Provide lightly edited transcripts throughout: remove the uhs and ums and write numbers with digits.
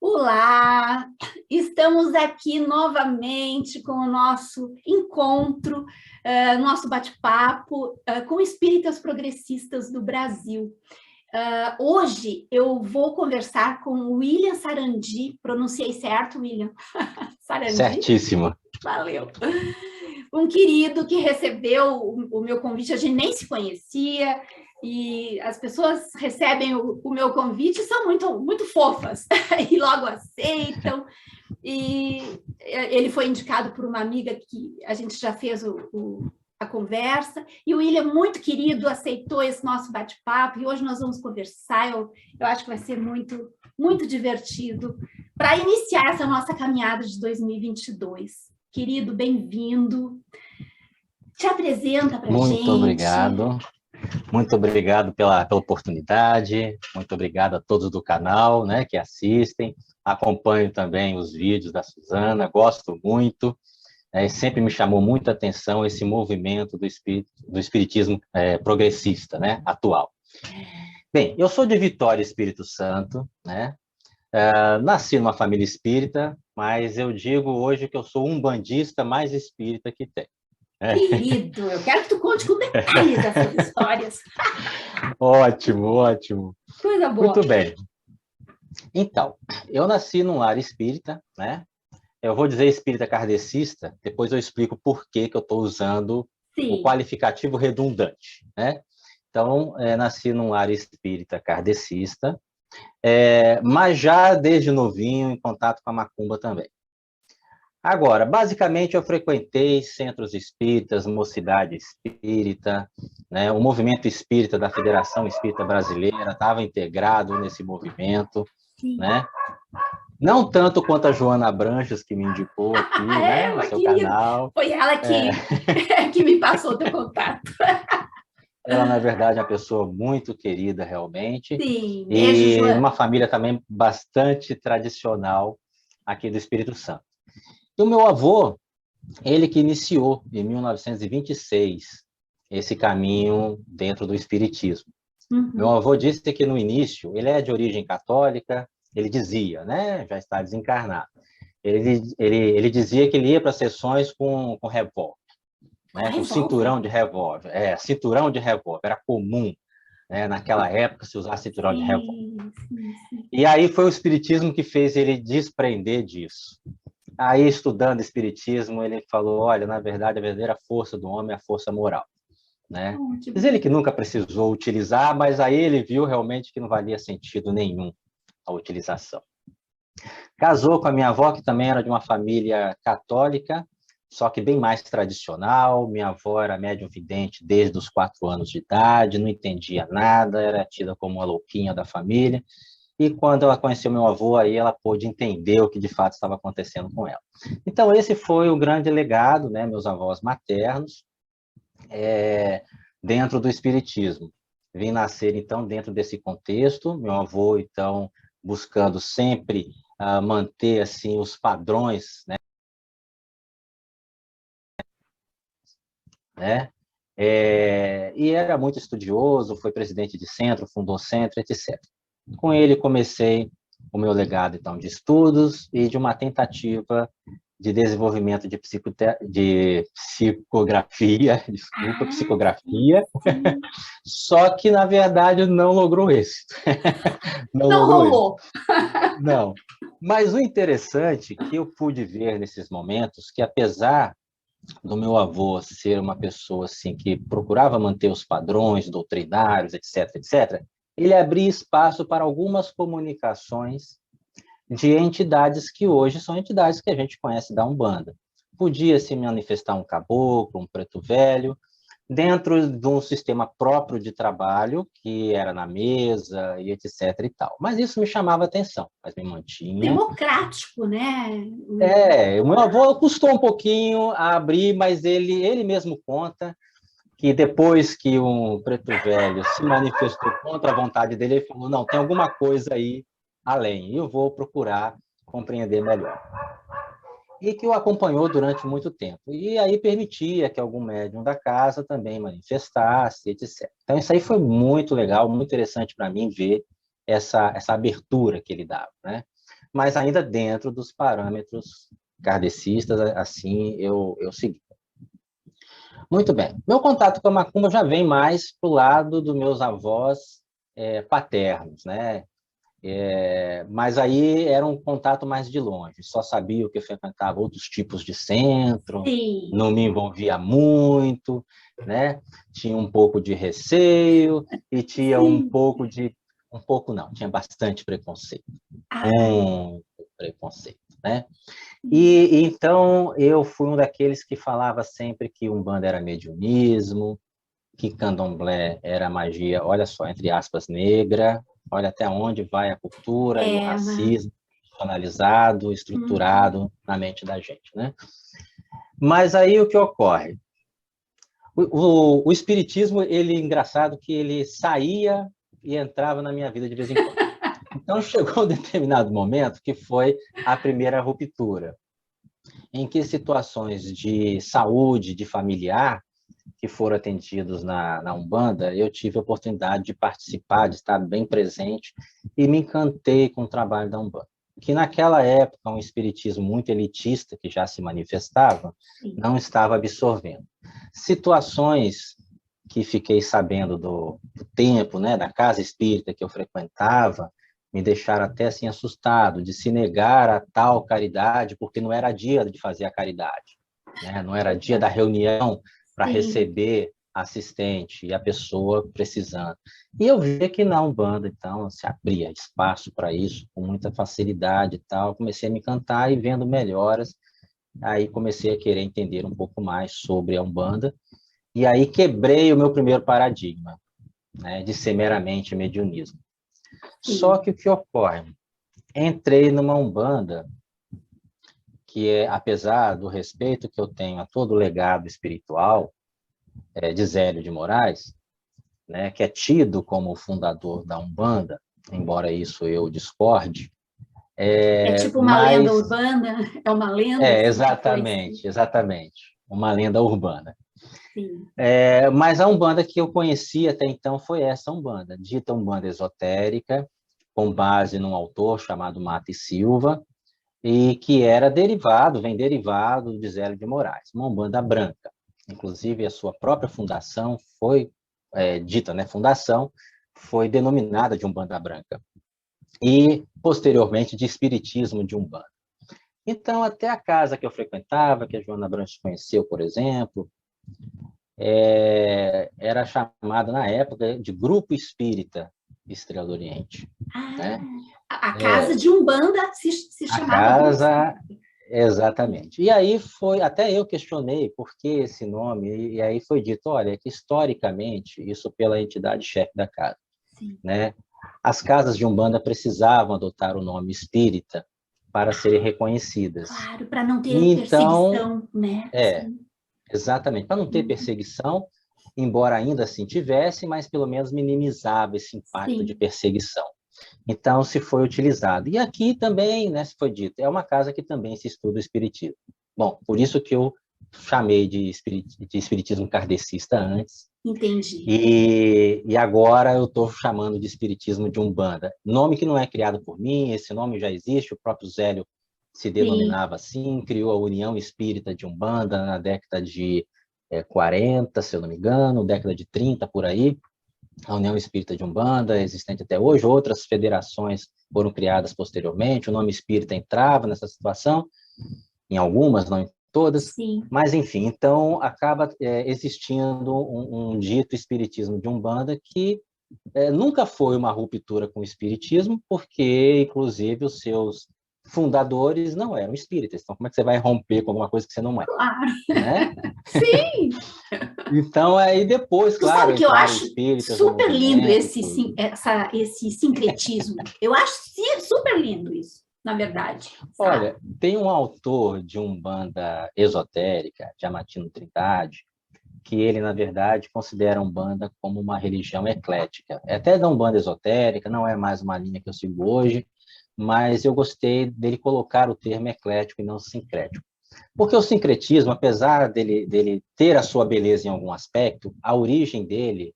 Olá, estamos aqui novamente com o nosso encontro, nosso bate-papo com espíritas progressistas do Brasil. Hoje eu vou conversar com o William Sarandi, pronunciei certo, William? Sarandi? Certíssimo. Valeu. Um querido que recebeu o meu convite, a gente nem se conhecia, e as pessoas recebem o meu convite e são muito fofas, e logo aceitam. E ele foi indicado por uma amiga que a gente já fez a conversa, e o William, muito querido, aceitou esse nosso bate-papo, e hoje nós vamos conversar. Eu acho que vai ser muito divertido para iniciar essa nossa caminhada de 2022. Querido, bem-vindo. Te apresenta para a gente. Muito obrigado. Muito obrigado pela oportunidade. Muito obrigado a todos do canal, né, que assistem. Acompanho também os vídeos da Suzana, gosto muito. Sempre me chamou muita atenção esse movimento do espiritismo progressista, né, atual. Bem, eu sou de Vitória, Espírito Santo, né? Nasci numa família espírita, mas eu digo hoje que eu sou um umbandista mais espírita que tem. Querido, eu quero que tu conte com detalhes dessas histórias. Ótimo, ótimo. Coisa boa. Muito bem. Então, eu nasci num lar espírita, né? Eu vou dizer espírita kardecista, depois eu explico por que eu estou usando o qualificativo redundante, né? Então, nasci num lar espírita kardecista, mas já desde novinho em contato com a macumba também. Agora, basicamente, eu frequentei centros espíritas, mocidade espírita, né? O movimento espírita da Federação Espírita Brasileira estava integrado nesse movimento, né? Não tanto quanto a Joana Abranches, que me indicou aqui, né, no seu canal. Foi ela que me passou o teu contato. Ela, na verdade, é uma pessoa muito querida, realmente. Sim, beijo, e Joana. uma família também bastante tradicional aqui do Espírito Santo. E o meu avô, ele que iniciou, em 1926, esse caminho dentro do espiritismo. Meu avô disse que, no início, ele é de origem católica, ele dizia, né, já está desencarnado, ele dizia que ele ia para sessões com revólver, né, com cinturão de revólver. Cinturão de revólver, era comum, né, naquela época, se usar cinturão de revólver. E aí foi o espiritismo que fez ele desprender disso. Aí, estudando espiritismo, ele falou, olha, na verdade, a verdadeira força do homem é a força moral. Né? Diz ele que nunca precisou utilizar, mas aí ele viu realmente que não valia sentido nenhum a utilização. Casou com a minha avó, que também era de uma família católica, só que bem mais tradicional. Minha avó era médium vidente desde os 4 anos de idade, não entendia nada, era tida como uma louquinha da família. E quando ela conheceu meu avô, aí ela pôde entender o que de fato estava acontecendo com ela. Então, esse foi o grande legado, né, meus avós maternos, dentro do espiritismo. Vim nascer, então, dentro desse contexto. Meu avô, então, buscando sempre manter, assim, os padrões, né? E era muito estudioso, foi presidente de centro, fundou centro, etc. Com ele comecei o meu legado, então, de estudos e de uma tentativa de desenvolvimento de psicografia, psicografia, só que, na verdade, não logrou êxito. Não rolou. Não. Mas o interessante que eu pude ver nesses momentos, que apesar do meu avô ser uma pessoa assim, que procurava manter os padrões doutrinários, etc., etc., ele abria espaço para algumas comunicações de entidades que hoje são entidades que a gente conhece da Umbanda. Podia se manifestar um caboclo, um preto velho, dentro de um sistema próprio de trabalho, que era na mesa, e etc. e tal. Mas isso me chamava atenção, mas me mantinha... Democrático, né? O meu avô custou um pouquinho a abrir, mas ele mesmo conta que depois que um preto velho se manifestou contra a vontade dele, ele falou, não, tem alguma coisa aí além, e eu vou procurar compreender melhor. E que o acompanhou durante muito tempo. E aí permitia que algum médium da casa também manifestasse, etc. Então, isso aí foi muito legal, muito interessante para mim ver essa abertura que ele dava, né? mas ainda dentro dos parâmetros kardecistas, assim eu segui. Muito bem. Meu contato com a macumba já vem mais para o lado dos meus avós paternos, né? Mas aí era um contato mais de longe. Só sabia que eu frequentava outros tipos de centro, Sim. não me envolvia muito, né? Tinha um pouco de receio e tinha Sim. um pouco não, tinha bastante preconceito, Ah, muito preconceito, né? E então eu fui um daqueles que falava sempre que Umbanda era mediunismo, que Candomblé era magia, olha só, entre aspas, negra, olha até onde vai a cultura e o mas... racismo analisado, Uhum. estruturado na mente da gente, né? Mas aí o que ocorre? O espiritismo, ele engraçado que ele saía e entrava na minha vida de vez em quando. Então chegou um determinado momento que foi a primeira ruptura, em que situações de saúde, de familiar, que foram atendidos na Umbanda, eu tive a oportunidade de participar, de estar bem presente, e me encantei com o trabalho da Umbanda. Que naquela época, um espiritismo muito elitista, que já se manifestava, Sim. não estava absorvendo. Situações que fiquei sabendo do tempo, né, da casa espírita que eu frequentava, me deixaram até assim assustado de se negar a tal caridade, porque não era dia de fazer a caridade, né? Não era dia da reunião para Sim. receber assistente e a pessoa precisando. E eu via que na Umbanda, então, se abria espaço para isso com muita facilidade e tal. Comecei a me encantar e vendo melhoras, aí comecei a querer entender um pouco mais sobre a Umbanda, e aí quebrei o meu primeiro paradigma, né, de ser meramente mediunismo. Só Sim. que o que ocorre? Entrei numa Umbanda que é, apesar do respeito que eu tenho a todo o legado espiritual de Zélio de Moraes, né, que é tido como o fundador da Umbanda, embora isso eu discorde, É tipo uma lenda mas urbana, é uma lenda assim que foi escrita. exatamente, uma lenda urbana. Sim. Mas a Umbanda que eu conheci até então foi essa Umbanda, dita Umbanda esotérica, com base num autor chamado Mata e Silva, e que vem derivado de Zélio de Moraes, uma Umbanda branca. Inclusive, a sua própria fundação foi dita, né, fundação, foi denominada de Umbanda branca. E, posteriormente, de Espiritismo de Umbanda. Então, até a casa que eu frequentava, que a Joana Branches conheceu, por exemplo, era chamada, na época, de Grupo Espírita Estrela do Oriente. Né? A casa de Umbanda se A chamava Grupo casa, Espírita. exatamente. E aí foi, até eu questionei por que esse nome, e aí foi dito, olha, que historicamente, isso pela entidade chefe da casa, Sim. né? As casas de Umbanda precisavam adotar o nome espírita para serem reconhecidas. Claro, para não ter Então, perseguição, né? é, Sim. exatamente, para não ter perseguição, embora ainda assim tivesse, mas pelo menos minimizava esse impacto de Sim. perseguição. Então, se foi utilizado. E aqui também, né, se foi dito, é uma casa que também se estuda o espiritismo. Bom, por isso que eu chamei de espiritismo kardecista antes, Entendi. e agora eu estou chamando de espiritismo de Umbanda. Nome que não é criado por mim, esse nome já existe, o próprio Zélio se Sim. denominava assim, criou a União Espírita de Umbanda na década de 40, se eu não me engano, década de 30, por aí, a União Espírita de Umbanda, existente até hoje, outras federações foram criadas posteriormente, o nome espírita entrava nessa situação, em algumas, não em todas, Sim. mas enfim, então acaba existindo um dito espiritismo de Umbanda que nunca foi uma ruptura com o espiritismo, porque, inclusive, os seus fundadores não eram espíritas. Então, como é que você vai romper com alguma coisa que você não é? Claro. Né? Sim. Então, aí depois, Tu claro, sabe que eu entraram acho espíritas no super lindo movimento e esse, tudo. esse sincretismo. Eu acho super lindo isso, na verdade, sabe? Olha, tem um autor de Umbanda esotérica, Diamantino Trindade, que ele, na verdade, considera a Umbanda como uma religião eclética. É até da Umbanda esotérica, não é mais uma linha que eu sigo hoje, mas eu gostei dele colocar o termo eclético e não sincrético. Porque o sincretismo, apesar dele ter a sua beleza em algum aspecto, a origem dele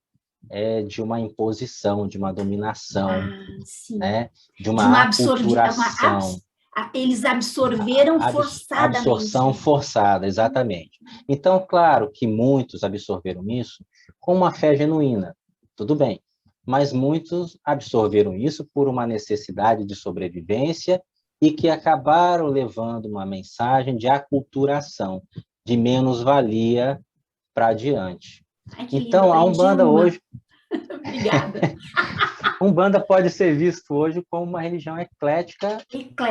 é de uma imposição, de uma dominação, Ah, sim. né? De De uma uma aculturação. Eles absorveram forçadamente. Absorção forçada, exatamente. Então, claro que muitos absorveram isso com uma fé genuína, tudo bem, mas muitos absorveram isso por uma necessidade de sobrevivência e que acabaram levando uma mensagem de aculturação, de menos-valia para adiante. Ai, que lindo, Então, a Umbanda hoje... Obrigada. Umbanda pode ser visto hoje como uma religião eclética,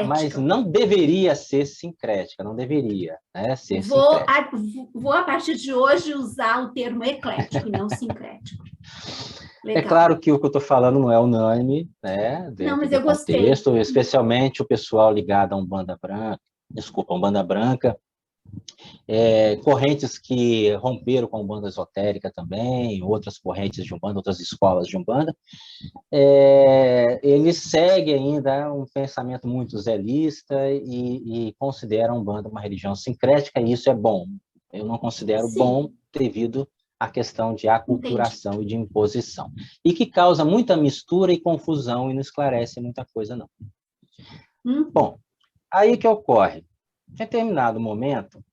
mas não deveria ser sincrética, não deveria, né, ser sincrética. Vou, a partir de hoje, usar o termo eclético e não sincrético. Legal. É claro que o que eu estou falando não é unânime, né, não, mas do eu contexto, gostei. especialmente o pessoal ligado a Umbanda Branca, correntes que romperam com a Umbanda esotérica também, outras correntes de Umbanda, outras escolas de Umbanda, eles seguem ainda um pensamento muito zelista e consideram a Umbanda uma religião sincrética, e isso é bom. Eu não considero bom devido à questão de aculturação Entendi. E de imposição, e que causa muita mistura e confusão e não esclarece muita coisa, não. Bom, aí que ocorre? Em determinado momento,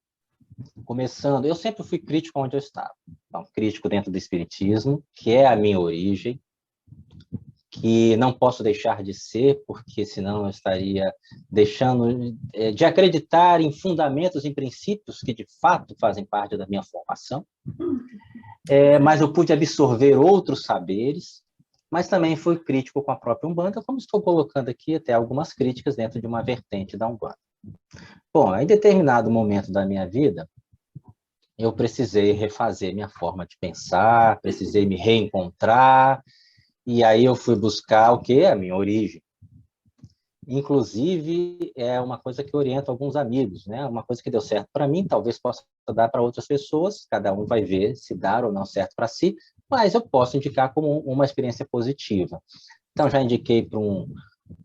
começando, eu sempre fui crítico onde eu estava. Então, crítico dentro do espiritismo, que é a minha origem, que não posso deixar de ser, porque senão eu estaria deixando de acreditar em fundamentos, em princípios que de fato fazem parte da minha formação. Mas eu pude absorver outros saberes, mas também fui crítico com a própria Umbanda, como estou colocando aqui até algumas críticas dentro de uma vertente da Umbanda. Bom, em determinado momento da minha vida, eu precisei refazer minha forma de pensar, precisei me reencontrar, e aí eu fui buscar o quê? A minha origem. Inclusive, é uma coisa que eu oriento alguns amigos, né? Uma coisa que deu certo para mim, talvez possa dar para outras pessoas, cada um vai ver se dá ou não certo para si, mas eu posso indicar como uma experiência positiva. Então, já indiquei para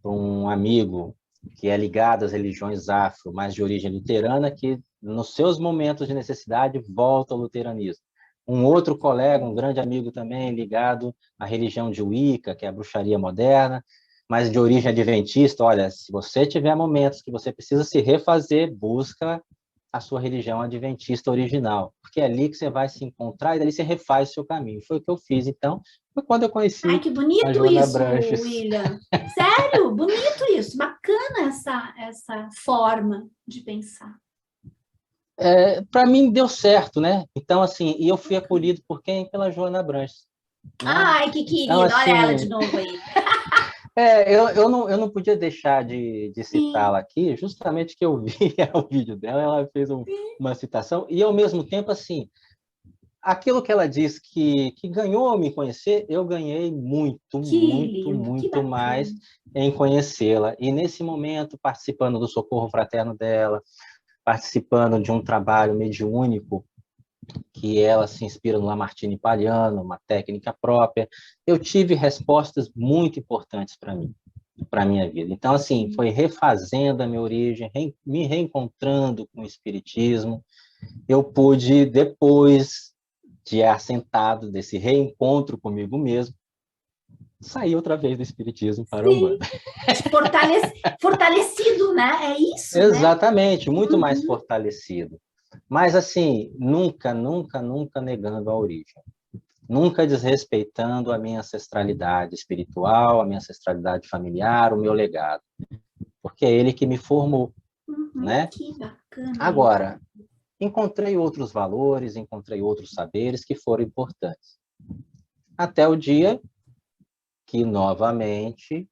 um amigo que é ligado às religiões afro, mas de origem luterana, que nos seus momentos de necessidade volta ao luteranismo. Um outro colega, um grande amigo também, ligado à religião de Wicca, que é a bruxaria moderna, mas de origem adventista. Olha, se você tiver momentos que você precisa se refazer, busca a sua religião adventista original, porque é ali que você vai se encontrar e dali você refaz o seu caminho. Foi o que eu fiz, então, foi quando eu conheci Ai, que bonito a Joana isso, Branches. William. Sério, bonito isso, bacana essa forma de pensar. Para mim deu certo, né? Então, assim, e eu fui acolhido por quem? Pela Joana Branches. Né? Ai, que querida, então, assim, olha ela de novo aí. Eu não podia deixar de citá-la aqui, justamente que eu vi o vídeo dela, ela fez uma citação, e ao mesmo tempo, assim, aquilo que ela disse que ganhou me conhecer, eu ganhei muito mais em conhecê-la. E nesse momento, participando do socorro fraterno dela, participando de um trabalho mediúnico, que ela se inspira no Lamartine Palhano, uma técnica própria, eu tive respostas muito importantes para mim, para a minha vida. Então, assim, foi refazendo a minha origem, me reencontrando com o Espiritismo, eu pude, depois de assentado desse reencontro comigo mesmo, sair outra vez do Espiritismo para a Umbanda. Fortalecido, né? É isso, exatamente, né? muito mais fortalecido. Mas, assim, nunca negando a origem. Nunca desrespeitando a minha ancestralidade espiritual, a minha ancestralidade familiar, o meu legado. Porque é ele que me formou, né? Que bacana. Agora, encontrei outros valores, encontrei outros saberes que foram importantes. Até o dia que, novamente,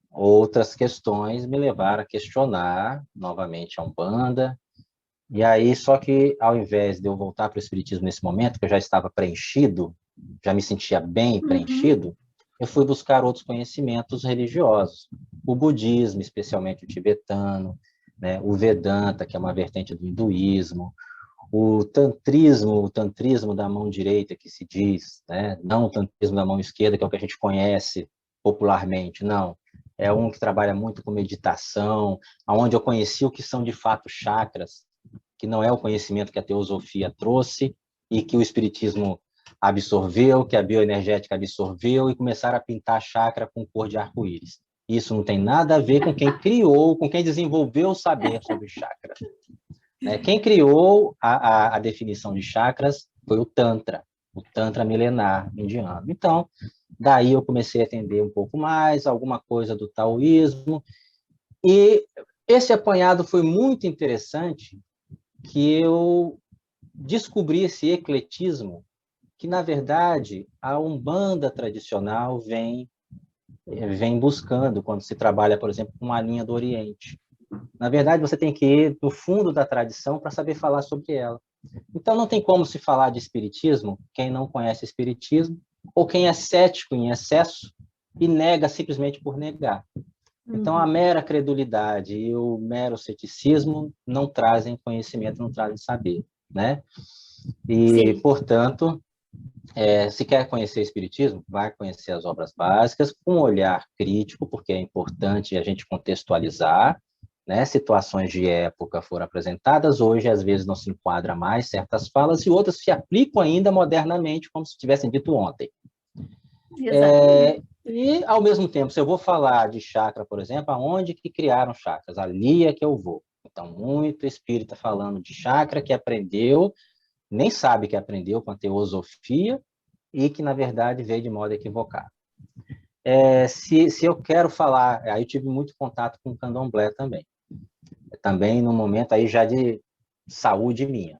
outras questões me levaram a questionar novamente a Umbanda. E aí, só que ao invés de eu voltar para o Espiritismo nesse momento, que eu já estava preenchido, já me sentia bem preenchido, eu fui buscar outros conhecimentos religiosos. O budismo, especialmente o tibetano, né? O Vedanta, que é uma vertente do hinduísmo, o tantrismo da mão direita, que se diz, né? Não o tantrismo da mão esquerda, que é o que a gente conhece popularmente, não. É um que trabalha muito com meditação, onde eu conheci o que são de fato chakras, que não é o conhecimento que a teosofia trouxe e que o espiritismo absorveu, que a bioenergética absorveu, e começaram a pintar chakra com cor de arco-íris. Isso não tem nada a ver com quem criou, com quem desenvolveu o saber sobre chakra. Né? Quem criou a definição de chakras foi o Tantra milenar indiano. Então, daí eu comecei a entender um pouco mais, alguma coisa do taoísmo, e esse apanhado foi muito interessante, que eu descobri esse ecletismo, que, na verdade, a Umbanda tradicional vem buscando quando se trabalha, por exemplo, com a linha do Oriente. Na verdade, você tem que ir no fundo da tradição para saber falar sobre ela. Então, não tem como se falar de espiritismo quem não conhece espiritismo, ou quem é cético em excesso e nega simplesmente por negar. Então, a mera credulidade e o mero ceticismo não trazem conhecimento, não trazem saber, né? E, Sim. portanto, se quer conhecer o espiritismo, vai conhecer as obras básicas com um olhar crítico, porque é importante a gente contextualizar, né? Situações de época foram apresentadas, hoje às vezes não se enquadra mais certas falas e outras se aplicam ainda modernamente, como se tivessem dito ontem. Exatamente. E, ao mesmo tempo, se eu vou falar de chakra, por exemplo, aonde que criaram chakras? Ali é que eu vou. Então, muito espírita falando de chakra que aprendeu, nem sabe que aprendeu com a teosofia e que, na verdade, veio de modo equivocado. Se eu quero falar, aí eu tive muito contato com o candomblé também no momento aí já de saúde minha.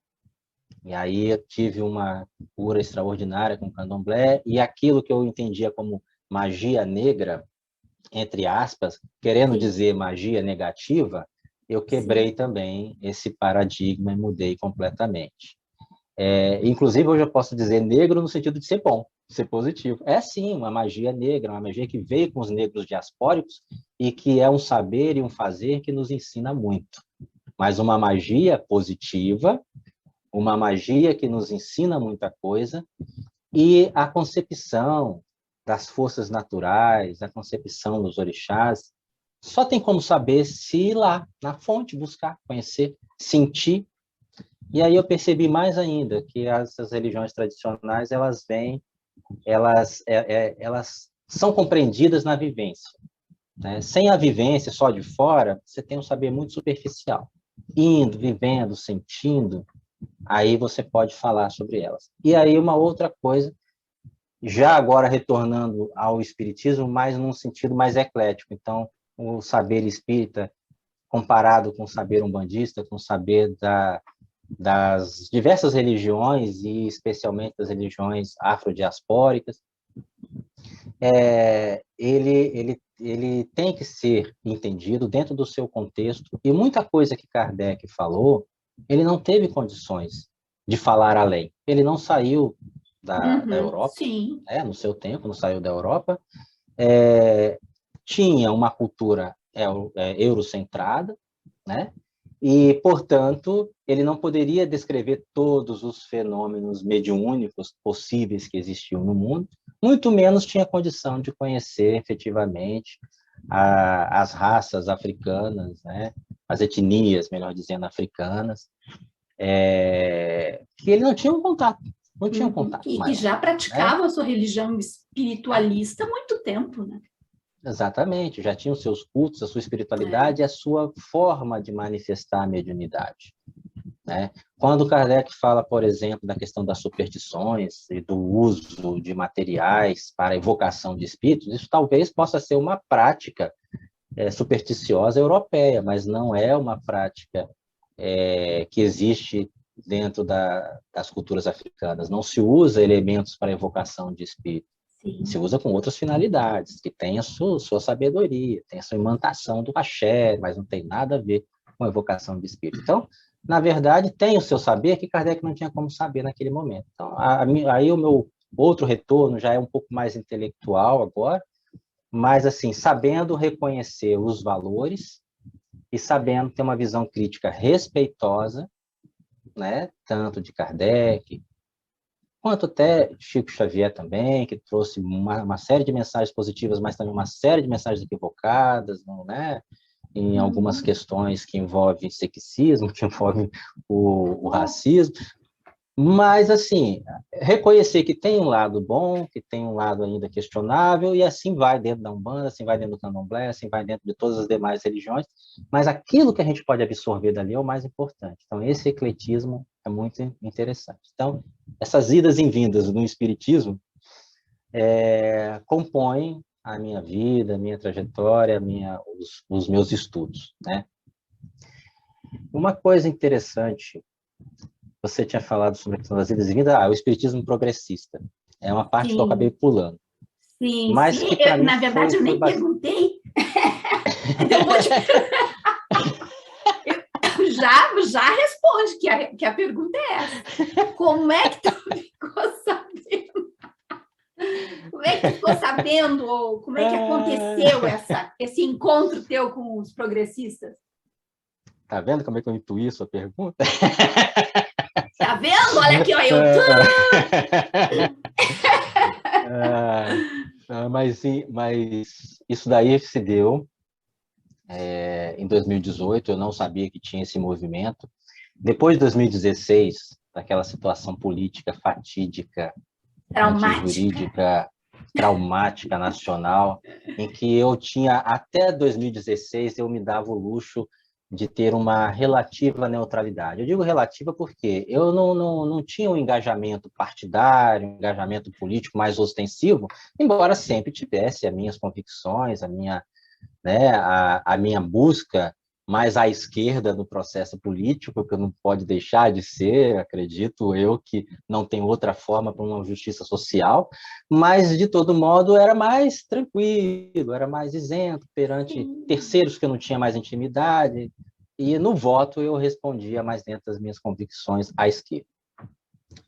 E aí eu tive uma cura extraordinária com o candomblé, e aquilo que eu entendia como magia negra, entre aspas, querendo dizer magia negativa, eu quebrei também esse paradigma e mudei completamente. Inclusive, hoje eu posso dizer negro no sentido de ser bom, de ser positivo. É sim uma magia negra, uma magia que veio com os negros diaspóricos e que é um saber e um fazer que nos ensina muito. Mas uma magia positiva, uma magia que nos ensina muita coisa, e a concepção das forças naturais, a concepção dos orixás, só tem como saber se ir lá, na fonte, buscar, conhecer, sentir. E aí eu percebi mais ainda que essas religiões tradicionais, elas são compreendidas na vivência. Né? Sem a vivência, só de fora, você tem um saber muito superficial. Indo, vivendo, sentindo, aí você pode falar sobre elas. E aí uma outra coisa, já agora retornando ao espiritismo, mas num sentido mais eclético. Então, o saber espírita comparado com o saber umbandista, com o saber das diversas religiões, e especialmente das religiões afrodiaspóricas, ele tem que ser entendido dentro do seu contexto, e muita coisa que Kardec falou, ele não teve condições de falar além. Ele não saiu da Europa, Sim. no seu tempo, não saiu da Europa, tinha uma cultura eurocentrada, né? E, portanto, ele não poderia descrever todos os fenômenos mediúnicos possíveis que existiam no mundo, muito menos tinha condição de conhecer efetivamente as raças africanas, né? As etnias, melhor dizendo, africanas, que ele não tinha um contato, não tinha um contato E que maior. já Né? praticava a sua religião espiritualista há muito tempo, né? Exatamente, já tinham seus cultos, a sua espiritualidade, a sua forma de manifestar a mediunidade. Né? Quando Kardec fala, por exemplo, da questão das superstições e do uso de materiais para evocação de espíritos, isso talvez possa ser uma prática supersticiosa europeia, mas não é uma prática que existe dentro das culturas africanas. Não se usa elementos para evocação de espíritos. Sim. Se usa com outras finalidades, que tem a sua sabedoria, tem a sua imantação do axé, mas não tem nada a ver com a evocação de espírito. Então, na verdade, tem o seu saber que Kardec não tinha como saber naquele momento. Então, aí o meu outro retorno já é um pouco mais intelectual agora, mas, assim, sabendo reconhecer os valores e sabendo ter uma visão crítica respeitosa, né, tanto de Kardec, quanto até Chico Xavier também, que trouxe uma série de mensagens positivas, mas também uma série de mensagens equivocadas, né? Em algumas questões que envolvem sexismo, que envolvem o racismo, Mas, assim, reconhecer que tem um lado bom, que tem um lado ainda questionável, e assim vai dentro da Umbanda, assim vai dentro do Candomblé, assim vai dentro de todas as demais religiões, mas aquilo que a gente pode absorver dali é o mais importante. Então, esse ecletismo é muito interessante. Então, essas idas e vindas no espiritismo compõem a minha vida, a minha trajetória, os meus estudos, né? Uma coisa interessante, você tinha falado sobre a questão das idas e vindas, o espiritismo progressista. É uma parte que eu acabei Sim, pulando, sim, mas sim. que para mim Na verdade, eu foi nem bastante... perguntei, mas eu vou te... já responde que a pergunta é essa. Como é que tu ficou sabendo? Como é que tu ficou sabendo? Ou como é que aconteceu esse encontro teu com os progressistas? Tá vendo como é que eu intuí a sua pergunta? Tá vendo? Olha aqui, ó, eu... Mas isso daí se deu em 2018, eu não sabia que tinha esse movimento. Depois de 2016, daquela situação política fatídica, Traumática. antijurídica, traumática nacional, em que eu tinha, até 2016, eu me dava o luxo de ter uma relativa neutralidade. Eu digo relativa porque eu não tinha um engajamento partidário, um engajamento político mais ostensivo, embora sempre tivesse as minhas convicções, a minha busca mais à esquerda no processo político, que não pode deixar de ser, acredito eu, que não tem outra forma para uma justiça social, mas, de todo modo, era mais tranquilo, era mais isento perante terceiros que eu não tinha mais intimidade, e no voto eu respondia mais dentro das minhas convicções à esquerda.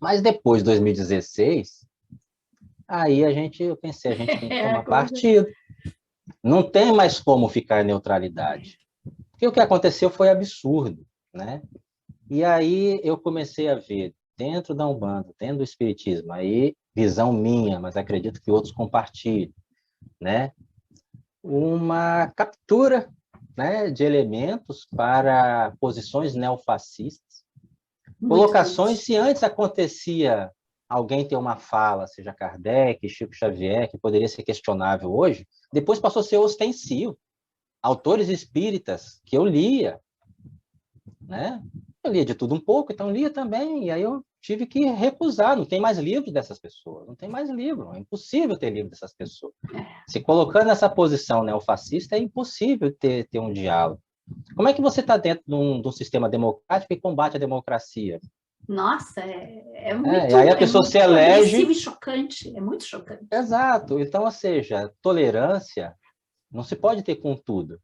Mas depois de 2016, aí eu pensei, a gente tem que tomar partido, não tem mais como ficar em neutralidade. Porque o que aconteceu foi absurdo, né? E aí eu comecei a ver, dentro da Umbanda, dentro do Espiritismo, aí visão minha, mas acredito que outros compartilhem, né? Uma captura, né, de elementos para posições neofascistas, Muito colocações, triste. se antes acontecia alguém ter uma fala, seja Kardec, Chico Xavier, que poderia ser questionável hoje, depois passou a ser ostensivo. Autores espíritas que eu lia, né? Eu lia de tudo um pouco, então lia também, e aí eu tive que recusar, não tem mais livro dessas pessoas, não tem mais livro, é impossível ter livro dessas pessoas. Se colocando nessa posição neofascista, é impossível ter um diálogo. Como é que você está dentro de um sistema democrático e combate a democracia? Nossa, E aí a é pessoa se muito agressivo elege... e chocante. É muito chocante. Exato. Então, ou seja, tolerância não se pode ter com tudo,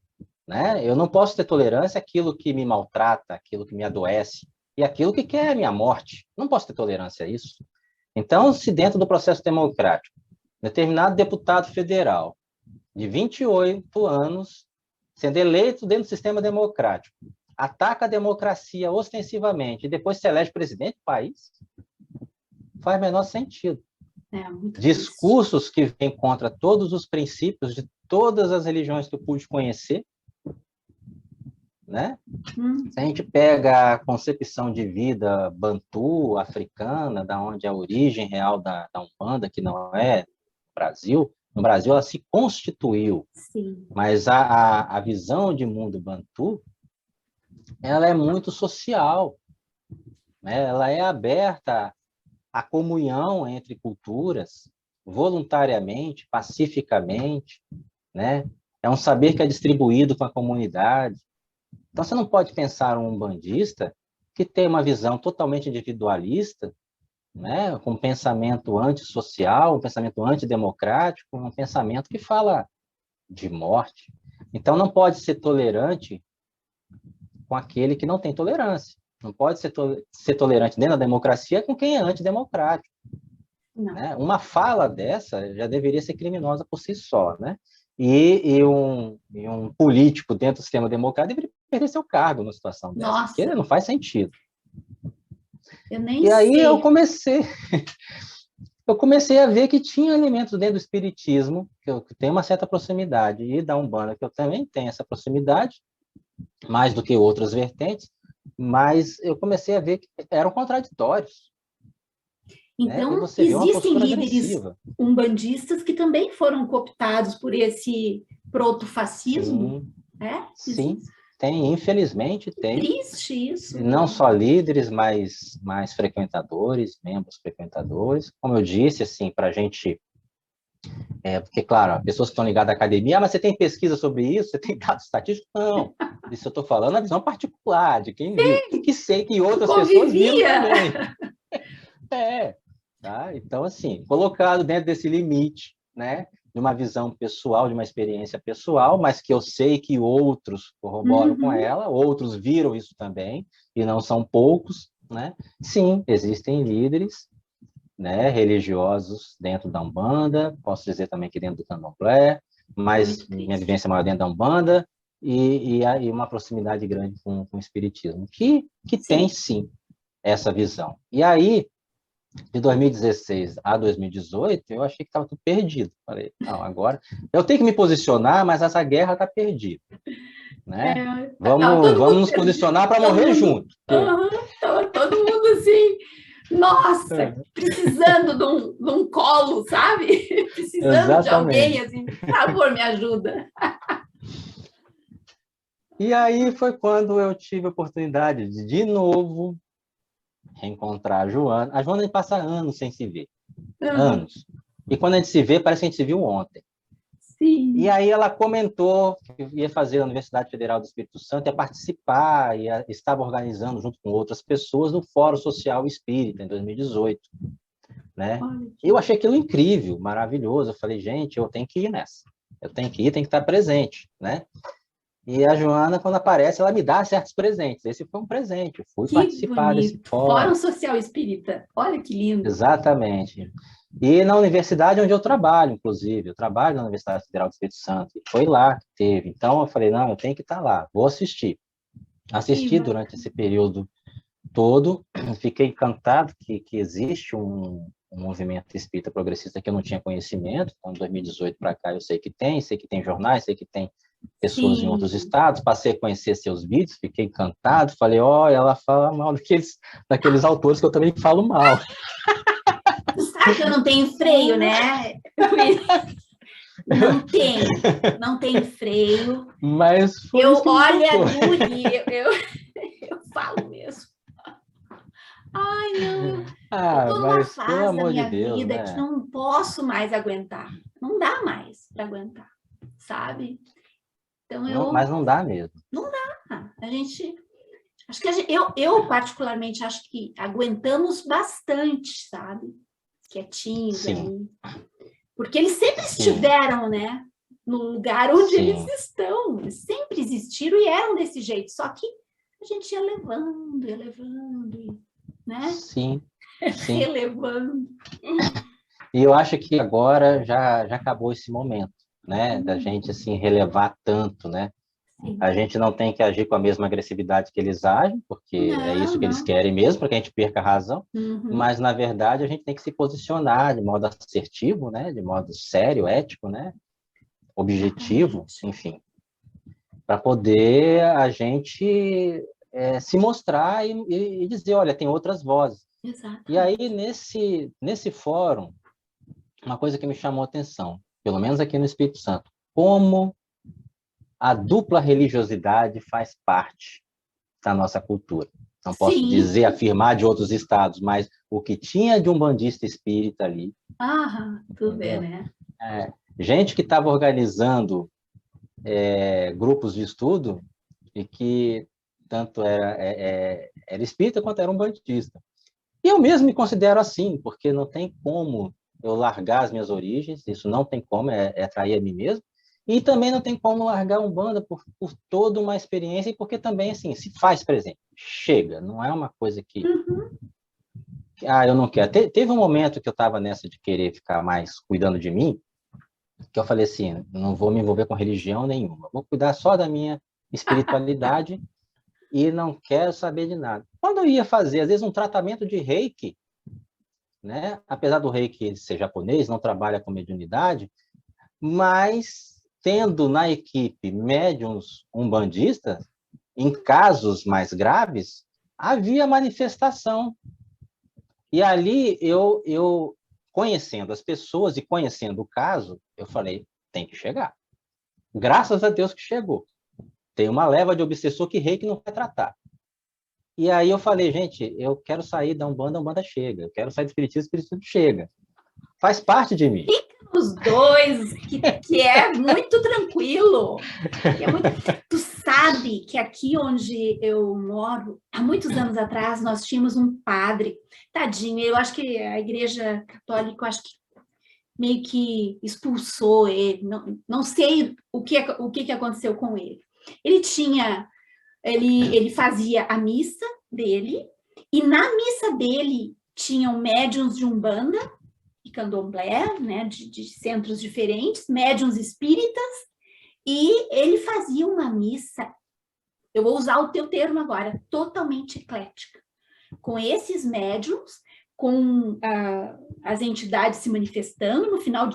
né? Eu não posso ter tolerância àquilo que me maltrata, àquilo que me adoece e àquilo que quer a minha morte. Não posso ter tolerância a isso. Então, se dentro do processo democrático, determinado deputado federal de 28 anos, sendo eleito dentro do sistema democrático, ataca a democracia ostensivamente e depois se elege presidente do país, faz menor sentido. É muito triste. Discursos que vêm contra todos os princípios de todas as religiões que eu pude conhecer, né? Se a gente pega a concepção de vida bantu, africana, da onde é a origem real da Umbanda, que não é Brasil, no Brasil ela se constituiu, Sim. mas a visão de mundo bantu, ela é muito social, né? Ela é aberta à comunhão entre culturas, voluntariamente, pacificamente, né? É um saber que é distribuído com a comunidade. Então, você não pode pensar um umbandista que tem uma visão totalmente individualista, né, com um pensamento antissocial, um pensamento antidemocrático, um pensamento que fala de morte. Então, não pode ser tolerante com aquele que não tem tolerância. Não pode ser tolerante dentro da democracia com quem é antidemocrático. Não. Né? Uma fala dessa já deveria ser criminosa por si só, né? E um político dentro do sistema democrático deveria perder seu cargo numa situação dessa, porque Nossa, não faz sentido. eu nem E aí sei. eu comecei a ver que tinha elementos dentro do espiritismo, que tem uma certa proximidade, e da Umbanda, que eu também tenho essa proximidade, mais do que outras vertentes, mas eu comecei a ver que eram contraditórios. né? E Então, você vê uma existem postura líderes agressiva. umbandistas que também foram cooptados por esse protofascismo, Sim, né? sim, tem, infelizmente tem. Triste isso. Não só líderes, mas mais frequentadores, membros frequentadores. Como eu disse, assim, para a gente. Porque, claro, pessoas que estão ligadas à academia, mas você tem pesquisa sobre isso? Você tem dados estatísticos? Não. Isso eu estou falando na visão particular, de quem viu. E que sei que Que outras pessoas viram convivia. também. Tá? Então, assim, colocado dentro desse limite, né? De uma visão pessoal, de uma experiência pessoal, mas que eu sei que outros corroboram com Uhum. ela, outros viram isso também, e não são poucos, né? Sim, existem líderes, né, religiosos dentro da Umbanda, posso dizer também que dentro do Candomblé, mas Muito minha triste. vivência maior dentro da Umbanda e uma proximidade grande com o Espiritismo, que tem, Sim. sim, essa visão. E aí, de 2016 a 2018, eu achei que estava tudo perdido. Falei, não, agora eu tenho que me posicionar, mas essa guerra está perdida, né? Tava todo Vamos mundo nos perdido. posicionar para Todo morrer mundo. junto. Aham, tava todo mundo assim. Nossa, É, precisando de um colo, sabe? Precisando de alguém, exatamente. assim, por favor, me ajuda. E aí foi quando eu tive a oportunidade de novo, reencontrar a Joana. A Joana passa anos sem se ver, Aham, anos. E quando a gente se vê, parece que a gente se viu ontem. E sim. aí ela comentou que ia fazer a Universidade Federal do Espírito Santo, ia participar, estava organizando junto com outras pessoas o Fórum Social Espírita em 2018, né? Olha Eu que. achei aquilo incrível, maravilhoso. Eu falei, gente, eu tenho que ir nessa. Eu tenho que ir, tenho que estar presente, né? E a Joana, quando aparece, ela me dá certos presentes. Esse foi um presente. Eu fui Que participar desse bonito. Fórum fórum. Social Espírita. Olha que lindo. Exatamente. E na universidade onde eu trabalho, inclusive, eu trabalho na Universidade Federal do Espírito Santo, e foi lá que teve. Então eu falei, não, eu tenho que estar lá, vou assistir. Que Assisti durante bacana. esse período todo, fiquei encantado que existe um movimento espírita progressista que eu não tinha conhecimento. Então, de 2018 para cá, eu sei que tem jornais, sei que tem pessoas em outros Sim. estados, passei a conhecer seus vídeos, fiquei encantado, falei, olha, ela fala mal daqueles autores que eu também falo mal. Tu sabe que eu não tenho freio, né? Não tenho. Não tenho freio. Mas foi isso Eu, que me olha, encantou. Guri, eu falo mesmo. Ai, não, eu Ah, tô numa mas pelo fase da amor de minha Deus, vida que né? não posso mais aguentar. Não dá mais para aguentar, sabe? Então Não, mas eu não dá mesmo. não dá. A gente acho que eu particularmente acho que aguentamos bastante, sabe? Quietinhos Sim, ali, porque eles sempre sim, estiveram, né? No lugar onde eles sim, estão, eles sempre existiram e eram desse jeito. Só que a gente ia levando, né? sim, sim. Relevando. E eu acho que agora já acabou esse momento, né? Da Hum, gente, assim, relevar tanto, né? sim. A gente não tem que agir com a mesma agressividade que eles agem, porque é Não, isso que eles não. querem mesmo, para que a gente perca a razão. Uhum. Mas, na verdade, a gente tem que se posicionar de modo assertivo, né? De modo sério, ético, né? Objetivo, Exatamente. enfim, para poder a gente se mostrar e dizer, olha, tem outras vozes. E aí, Exatamente. nesse fórum, uma coisa que me chamou a atenção, pelo menos aqui no Espírito Santo, como a dupla religiosidade faz parte da nossa cultura. Não posso Sim. dizer, afirmar de outros estados, mas o que tinha de um bandista espírita ali, Ah, tu vê, entendeu? né? Gente que estava organizando grupos de estudo e que tanto era espírita quanto era um bandista. E eu mesmo me considero assim, porque não tem como eu largar as minhas origens, isso não tem como, é trair a mim mesmo, e também não tem como largar Umbanda por toda uma experiência, e porque também, assim, se faz presente, chega, não é uma coisa Uhum. eu não quero. Teve um momento que eu estava nessa de querer ficar mais cuidando de mim, que eu falei assim, não vou me envolver com religião nenhuma, vou cuidar só da minha espiritualidade e não quero saber de nada. Quando eu ia fazer, às vezes, um tratamento de reiki, né? Apesar do reiki ser japonês, não trabalha com mediunidade, mas tendo na equipe médiums umbandistas, em casos mais graves, havia manifestação E ali, eu conhecendo as pessoas e conhecendo o caso, eu falei, tem que chegar. Graças a Deus que chegou. Tem uma leva de obsessor que Reiki não vai tratar. E aí eu falei, gente, eu quero sair da Umbanda, a Umbanda chega. Eu quero sair do Espiritismo, o Espiritismo chega. Faz parte de mim. Os dois, que é muito tranquilo. Tu sabe que aqui onde eu moro, há muitos anos atrás, nós tínhamos um padre, tadinho, eu acho que a Igreja Católica, eu acho que meio que expulsou ele, não sei o que aconteceu com ele. Ele fazia a missa dele, e na missa dele tinham médiuns de Umbanda e Candomblé, né, de centros diferentes, médiuns espíritas, e ele fazia uma missa, eu vou usar o teu termo agora, totalmente eclética, com esses médiuns, com as entidades se manifestando, no final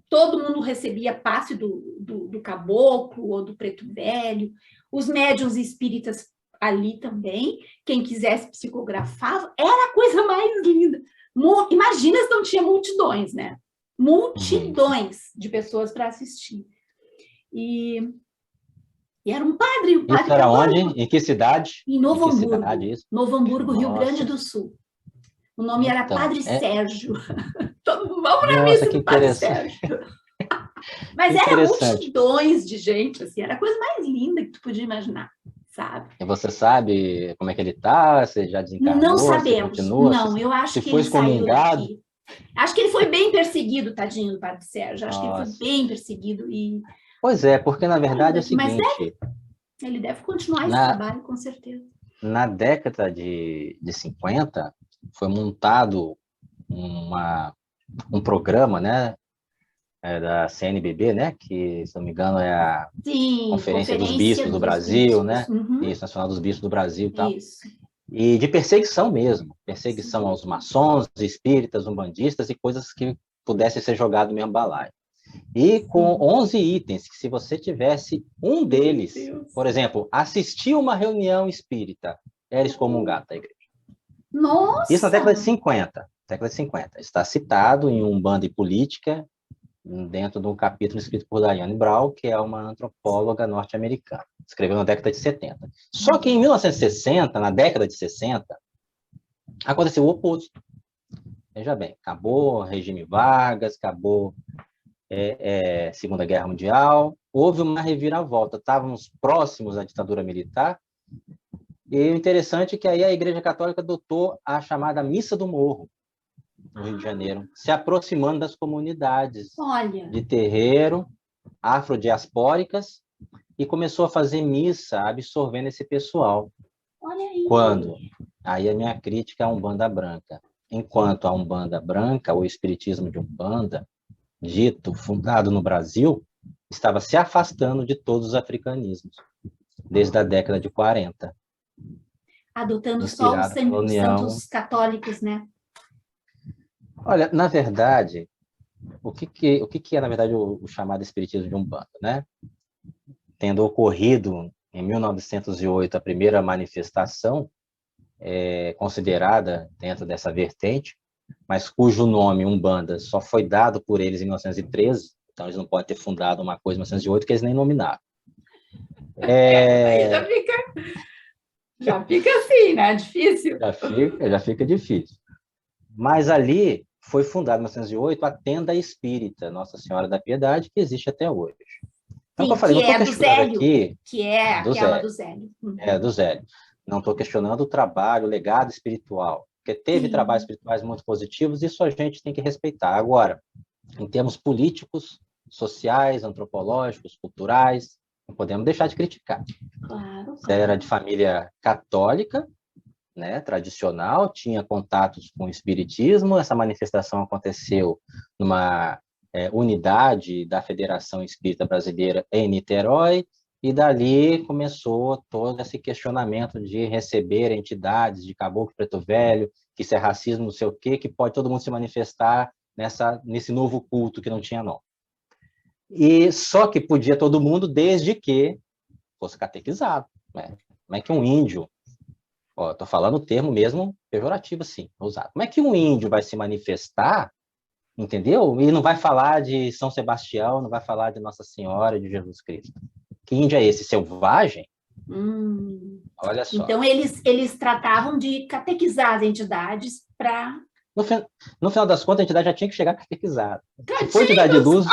todo mundo recebia passe do caboclo ou do preto velho, os médiuns espíritas ali também, quem quisesse psicografava, era a coisa mais linda. Imagina se não tinha multidões, né? Multidões de pessoas para assistir. E era um padre Isso era católico. onde? Em que cidade? Em Novo Hamburgo. Cidade, isso? Novo Hamburgo, Rio Grande do Sul. O nome era Padre Sérgio. Vamos na missa do Padre Sérgio. Mas eram multidões de gente, assim, era a coisa mais linda que tu podia imaginar, sabe? E você sabe como é que ele tá? Você já desencarnou? Não sabemos. Não, eu acho que ele saiu daqui. Acho que ele foi bem perseguido, tadinho do Padre Sérgio. Acho que ele foi bem perseguido. Pois é, porque na verdade é o seguinte... Ele deve continuar esse trabalho, com certeza. Na década de 50, foi montado um programa, né, da CNBB, né, que, se não me engano, é a Conferência dos Bispos do Brasil, né, Isso, Nacional dos Bispos do Brasil e tal. Isso. E de perseguição mesmo, perseguição aos maçons, espíritas, umbandistas e coisas que pudessem ser jogadas no mesmo balaio. E com 11 itens, que se você tivesse um deles, por exemplo, assistir uma reunião espírita, era excomungado da igreja. Nossa! Isso na década de 50. Está citado em Umbanda e Política, dentro de um capítulo escrito por Diane Brown, que é uma antropóloga norte-americana. Escreveu na década de 70. Só que em 1960, na década de 60, aconteceu o oposto. Veja bem, acabou o regime Vargas, acabou Segunda Guerra Mundial, houve uma reviravolta, estávamos próximos à ditadura militar, e o interessante é que aí a Igreja Católica adotou a chamada Missa do Morro, no Rio de Janeiro, se aproximando das comunidades de terreiro, afrodiaspóricas, e começou a fazer missa, absorvendo esse pessoal. Olha aí. Quando? Aí a minha crítica à Umbanda Branca. Enquanto a Umbanda Branca, o espiritismo de Umbanda, dito, fundado no Brasil, estava se afastando de todos os africanismos, desde a década de 40. Adotando só os santos católicos, né? Olha, na verdade, o que é, na verdade, o chamado espiritismo de Umbanda, né? Tendo ocorrido, em 1908, a primeira manifestação considerada dentro dessa vertente, mas cujo nome, Umbanda, só foi dado por eles em 1913, então eles não podem ter fundado uma coisa em 1908, que eles nem nominaram. Já fica assim, né? Difícil. Já fica difícil. Mas ali foi fundada em 1908 a Tenda Espírita, Nossa Senhora da Piedade, que existe até hoje. Então, sim, eu falei, que é do Zélio, aqui, que é aquela do Zélio. É, do Zélio. Não estou questionando o trabalho, o legado espiritual, porque teve trabalhos espirituais muito positivos, isso a gente tem que respeitar. Agora, em termos políticos, sociais, antropológicos, culturais, não podemos deixar de criticar. Claro. Era de família católica, né, tradicional, tinha contatos com o espiritismo, essa manifestação aconteceu numa unidade da Federação Espírita Brasileira em Niterói, e dali começou todo esse questionamento de receber entidades de caboclo preto velho, que isso é racismo, não sei o quê, que pode todo mundo se manifestar nesse novo culto que não tinha nome. E só que podia todo mundo desde que fosse catequizado, né? Como é que um índio Ó, tô falando o termo mesmo pejorativo, assim, usado. Como é que um índio vai se manifestar, entendeu? E não vai falar de São Sebastião, não vai falar de Nossa Senhora, de Jesus Cristo. Que índio é esse? Selvagem? Olha só. Então, eles tratavam de catequizar as entidades para... No, no final das contas, a entidade já tinha que chegar catequizada. Se for entidade de Tadinhos! luz,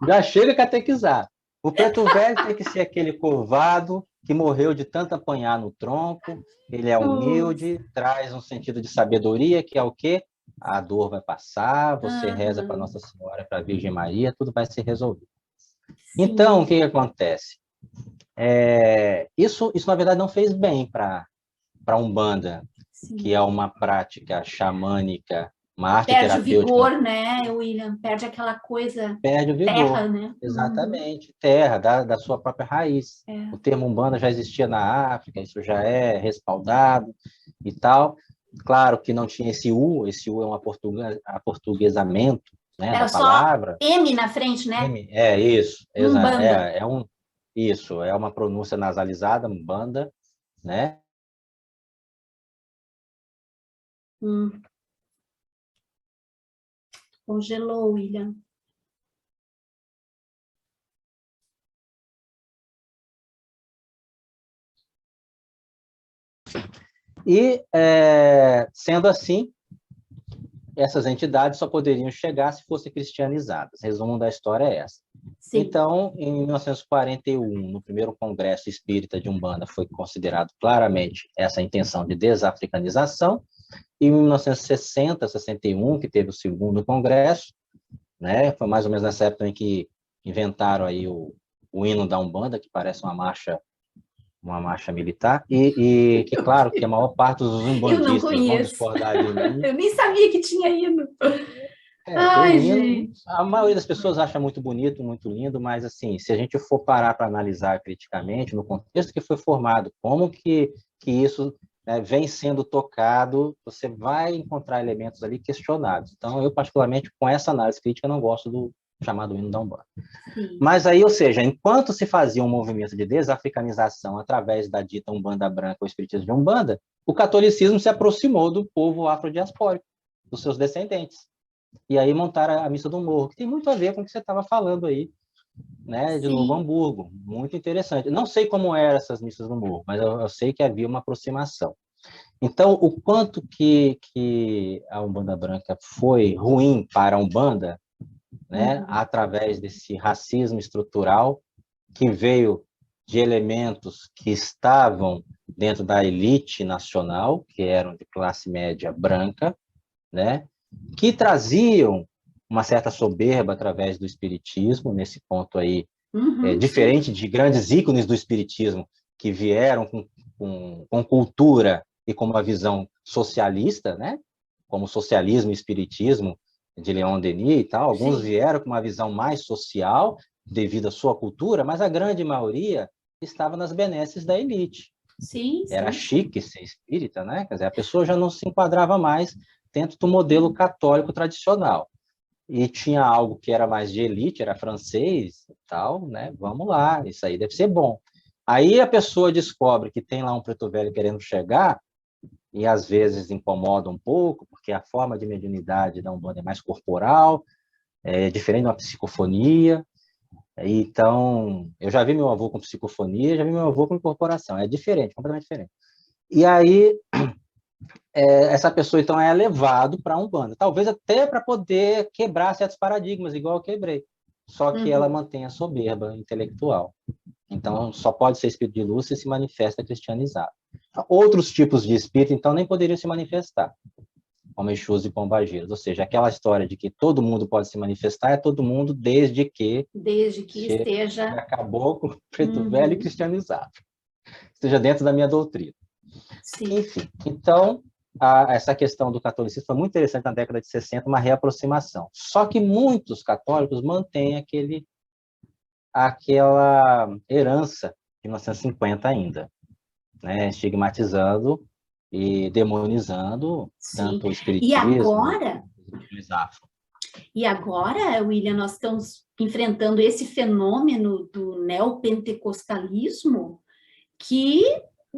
já chega catequizada. O preto velho tem que ser aquele curvado que morreu de tanto apanhar no tronco, ele é humilde, traz um sentido de sabedoria, que é o quê? A dor vai passar, você reza para Nossa Senhora, para a Virgem Maria, tudo vai se resolver. Então, o que acontece? Isso, na verdade, não fez bem para a Umbanda, que é uma prática xamânica, uma arte Perde o terapêutica. vigor, né, William? Perde aquela coisa... Perde o vigor. Terra, né? Exatamente, terra, da sua própria raiz. O termo Umbanda já existia na África, isso já é respaldado e tal. Claro que não tinha esse U é um aportuguesamento, né, da Era só palavra. M na frente, né? É isso, Umbanda. isso, é uma pronúncia nasalizada, Umbanda, né? Congelou, William. E, sendo assim, essas entidades só poderiam chegar se fossem cristianizadas. Resumo da história é essa. Sim. Então, em 1941, no primeiro Congresso Espírita de Umbanda, foi considerado claramente essa intenção de desafricanização. E em 1960, 61, que teve o segundo congresso, né, foi mais ou menos nessa época em que inventaram aí o hino da Umbanda, que parece uma marcha militar, e que, claro, que a maior parte dos umbandistas vão discordar de mim. Eu nem sabia que tinha hino. Ai, tem um hino, a maioria das pessoas acha muito bonito, muito lindo, mas, assim, se a gente for parar para analisar criticamente, no contexto que foi formado, como que isso, né, vem sendo tocado, você vai encontrar elementos ali questionados. Então, eu, particularmente, com essa análise crítica, não gosto do chamado hino da Umbanda. Sim. Mas aí, ou seja, enquanto se fazia um movimento de desafricanização através da dita Umbanda branca ou espiritismo de Umbanda, o catolicismo se aproximou do povo afrodiaspórico, dos seus descendentes. E aí montaram a Missa do Morro, que tem muito a ver com o que você estava falando aí, né, de Novo Hamburgo. Muito interessante. Não sei como eram essas Missas do Morro, mas eu sei que havia uma aproximação. Então, o quanto que a Umbanda branca foi ruim para a Umbanda, né, através desse racismo estrutural que veio de elementos que estavam dentro da elite nacional, que eram de classe média branca, né, que traziam uma certa soberba através do espiritismo, nesse ponto aí, diferente de grandes ícones do espiritismo que vieram com cultura e com uma visão socialista, né, como o socialismo e espiritismo de Leon Denis e tal. Alguns vieram com uma visão mais social devido à sua cultura, mas a grande maioria estava nas benesses da elite. Era chique ser espírita, né? Quer dizer, a pessoa já não se enquadrava mais dentro do modelo católico tradicional. E tinha algo que era mais de elite, era francês e tal, né? Vamos lá, isso aí deve ser bom. Aí a pessoa descobre que tem lá um preto velho querendo chegar, e às vezes incomoda um pouco, porque a forma de mediunidade da Umbanda é mais corporal, é diferente de uma psicofonia. Então, eu já vi meu avô com psicofonia, já vi meu avô com incorporação, é diferente, completamente diferente. E aí, essa pessoa, então, é levado para a Umbanda, talvez até para poder quebrar certos paradigmas, igual eu quebrei, só que ela mantém a soberba intelectual. Então, só pode ser espírito de luz se se manifesta cristianizado. Outros tipos de espírito, então, nem poderiam se manifestar, como Exus e Pombageiros. Ou seja, aquela história de que todo mundo pode se manifestar é todo mundo desde que esteja... Acabou com o preto velho e cristianizado. Esteja dentro da minha doutrina. Sim. Enfim, então, essa questão do catolicismo foi muito interessante na década de 60, uma reaproximação. Só que muitos católicos mantêm aquela herança de 1950 ainda, né, estigmatizando e demonizando tanto o espiritismo E agora, William, nós estamos enfrentando esse fenômeno do neopentecostalismo que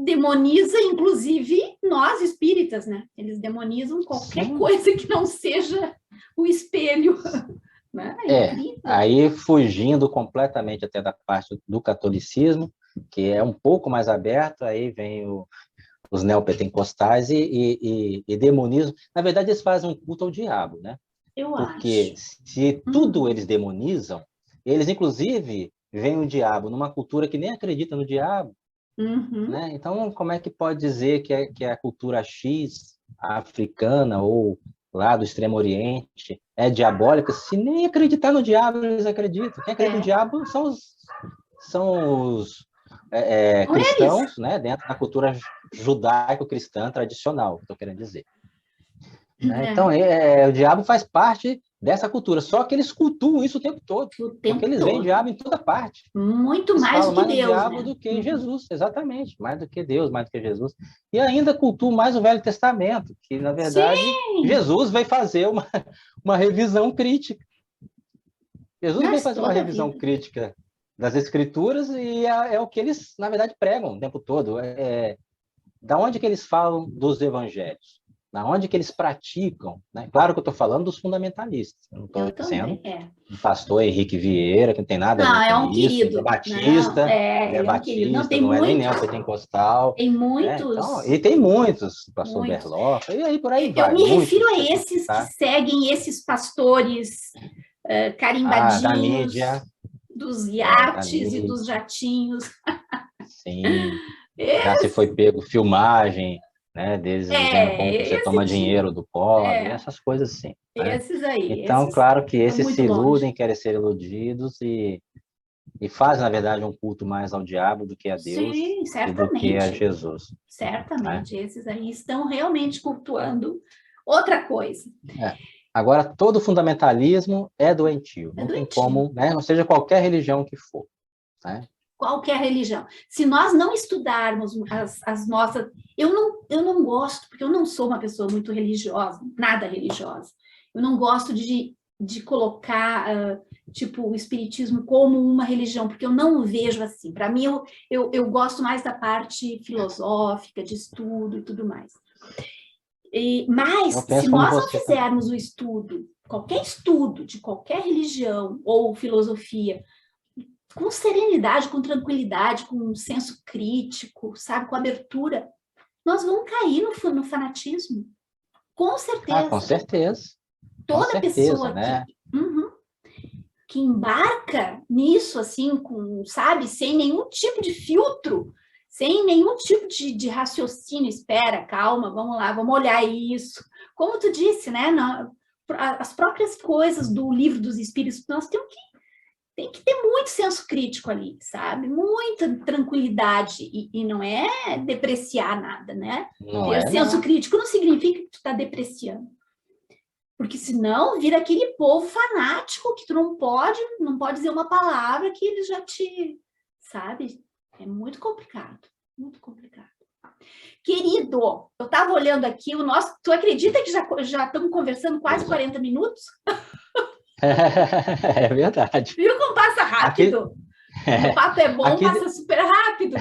demoniza, inclusive, nós espíritas, né? Eles demonizam qualquer Sim. coisa que não seja o espelho. Né? Incrível. Aí fugindo completamente até da parte do catolicismo, que é um pouco mais aberto, aí vem os neopentecostais e demonizam. Na verdade, eles fazem um culto ao diabo, né? Eu Porque acho. se tudo eles demonizam, eles, inclusive, veem o diabo numa cultura que nem acredita no diabo, né? Então, como é que pode dizer que a cultura X africana ou lá do Extremo Oriente é diabólica, se nem acreditar no diabo eles acreditam? Quem acredita no diabo são os cristãos, né? Dentro da cultura judaico-cristã tradicional, estou querendo dizer. Então, o diabo faz parte dessa cultura, só que eles cultuam isso o tempo todo, porque eles veem o diabo em toda parte. Muito eles mais falam do que mais Deus, do diabo né? do que Jesus, exatamente, mais do que Deus, mais do que Jesus. E ainda cultuam mais o Velho Testamento, que, na verdade, Jesus veio fazer uma revisão crítica. Jesus veio fazer uma revisão crítica das Escrituras e é o que eles, na verdade, pregam o tempo todo. Da onde que eles falam dos evangelhos? Da onde que eles praticam? Né? Claro que eu estou falando dos fundamentalistas. Eu não estou dizendo o pastor Henrique Vieira, que não tem nada a ver com isso. Querido. Ele é batista, não é nem neopentecostal. Tem muitos. Então, e tem muitos, pastor Berlofa, e aí por aí vai. Eu me refiro a esses que seguem esses pastores carimbadinhos da mídia, dos iates e dos jatinhos. Sim. Já se foi pego filmagem, né, deles dizendo como você toma dinheiro do pobre, essas coisas assim. Esses aí. Então, claro que esses se iludem, querem ser iludidos e fazem, na verdade, um culto mais ao diabo do que a Deus e do que a Jesus. Certamente. Esses aí estão realmente cultuando outra coisa. Agora, todo fundamentalismo é doentio. Não tem como, né? Não seja qualquer religião que for. Né? Qualquer religião. Se nós não estudarmos as nossas... Eu não gosto, porque eu não sou uma pessoa muito religiosa, nada religiosa. Eu não gosto de colocar, tipo, o espiritismo como uma religião, porque eu não o vejo assim. Para mim, eu gosto mais da parte filosófica, de estudo e tudo mais. Mas, se nós não fizermos o estudo, qualquer estudo de qualquer religião ou filosofia, com serenidade, com tranquilidade, com um senso crítico, sabe, com abertura, nós vamos cair no fanatismo. Com certeza. Com certeza. Toda pessoa que embarca nisso, assim, sabe, sem nenhum tipo de filtro, sem nenhum tipo de raciocínio, espera, calma, vamos lá, vamos olhar isso. Como tu disse, né, as próprias coisas do Livro dos Espíritos, nós tem que ter muito senso crítico ali, sabe? Muita tranquilidade. E não é depreciar nada, né? Ter senso crítico não significa que tu está depreciando. Porque senão vira aquele povo fanático que tu não pode dizer uma palavra que eles já te... Sabe? É muito complicado. Muito complicado. Querido, eu estava olhando aqui o nosso... Tu acredita que já estamos conversando quase 40 minutos? É verdade. Viu como passa rápido? O papo é bom, passa super rápido.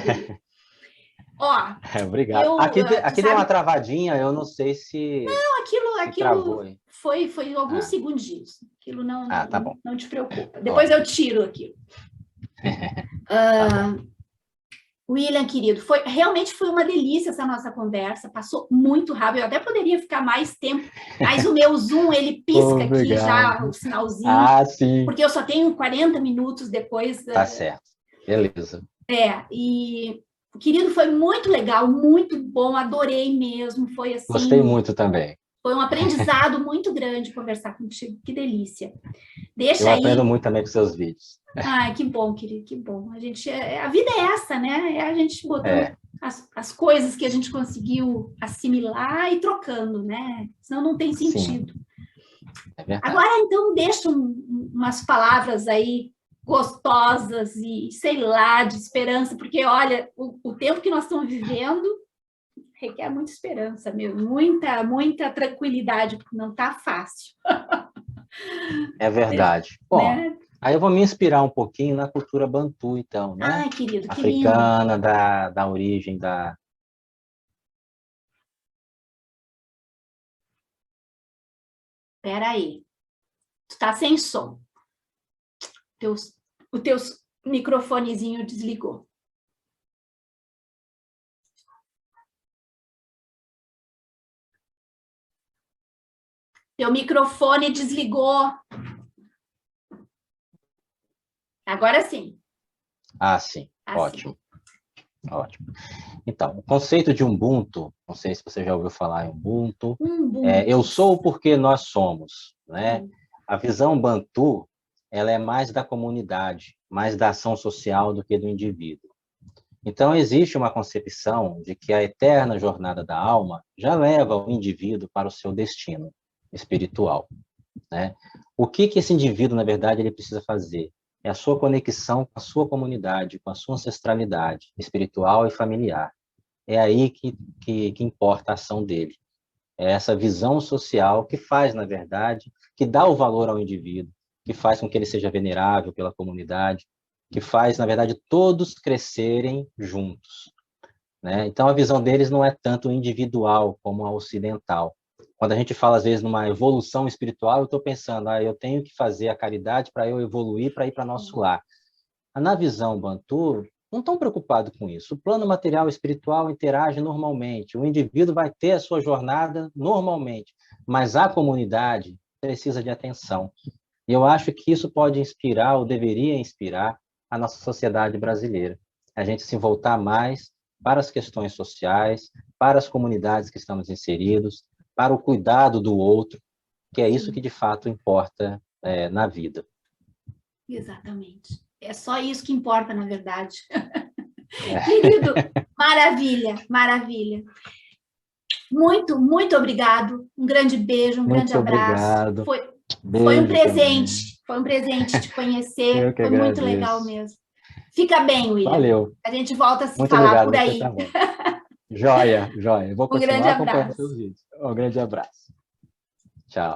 Ó, obrigado. Aqui deu uma travadinha, eu não sei se... Não, aquilo travou, foi alguns segundinhos. Aquilo tá bom. Não te preocupa. Depois eu tiro aquilo. William, querido, realmente foi uma delícia essa nossa conversa, passou muito rápido, eu até poderia ficar mais tempo, mas o meu Zoom, ele pisca aqui já, o sinalzinho, sim. porque eu só tenho 40 minutos depois. Tá certo, beleza. E, querido, foi muito legal, muito bom, adorei mesmo, foi assim... Gostei muito também. Foi um aprendizado muito grande conversar contigo, que delícia. Eu aprendo muito também com seus vídeos. Ai, que bom, querido, que bom. A vida é essa, né? É a gente botando as coisas que a gente conseguiu assimilar e trocando, né? Senão não tem sentido. Agora, então, deixa umas palavras aí gostosas e, sei lá, de esperança, porque, olha, o tempo que nós estamos vivendo requer muita esperança mesmo, muita tranquilidade, porque não está fácil. É verdade. Bom, né? Aí eu vou me inspirar um pouquinho na cultura bantu, então, né? Ai, querido, que africana, da origem Espera aí. Tu tá sem som. O teu microfonezinho desligou. Teu microfone desligou. Agora sim. Ah, sim. Assim. Ótimo. Ótimo. Então, o conceito de Ubuntu, não sei se você já ouviu falar em Ubuntu, eu sou porque nós somos, né? A visão Bantu, ela é mais da comunidade, mais da ação social do que do indivíduo. Então, existe uma concepção de que a eterna jornada da alma já leva o indivíduo para o seu destino espiritual, né? O que esse indivíduo, na verdade, ele precisa fazer? É a sua conexão com a sua comunidade, com a sua ancestralidade espiritual e familiar. É aí que importa a ação dele. É essa visão social que faz, na verdade, que dá o valor ao indivíduo, que faz com que ele seja venerável pela comunidade, que faz, na verdade, todos crescerem juntos, né? Então, a visão deles não é tanto individual como a ocidental. Quando a gente fala, às vezes, numa evolução espiritual, eu estou pensando, eu tenho que fazer a caridade para eu evoluir, para ir para nosso lar. Na visão Bantu, não estão preocupados com isso. O plano material e espiritual interage normalmente. O indivíduo vai ter a sua jornada normalmente, mas a comunidade precisa de atenção. E eu acho que isso pode inspirar, ou deveria inspirar, a nossa sociedade brasileira. A gente se voltar mais para as questões sociais, para as comunidades que estamos inseridos, para o cuidado do outro, que é isso que de fato importa na vida. Exatamente. É só isso que importa, na verdade. Querido, maravilha, maravilha. Muito, muito obrigado. Um grande beijo, um grande abraço. Obrigado. Foi um presente. Foi um presente te conhecer. Foi muito legal mesmo. Fica bem, William. Valeu. A gente volta a se muito falar obrigado, por aí. Você também. Joia, joia. Eu vou continuar acompanhando seus vídeos. Um grande abraço. Tchau.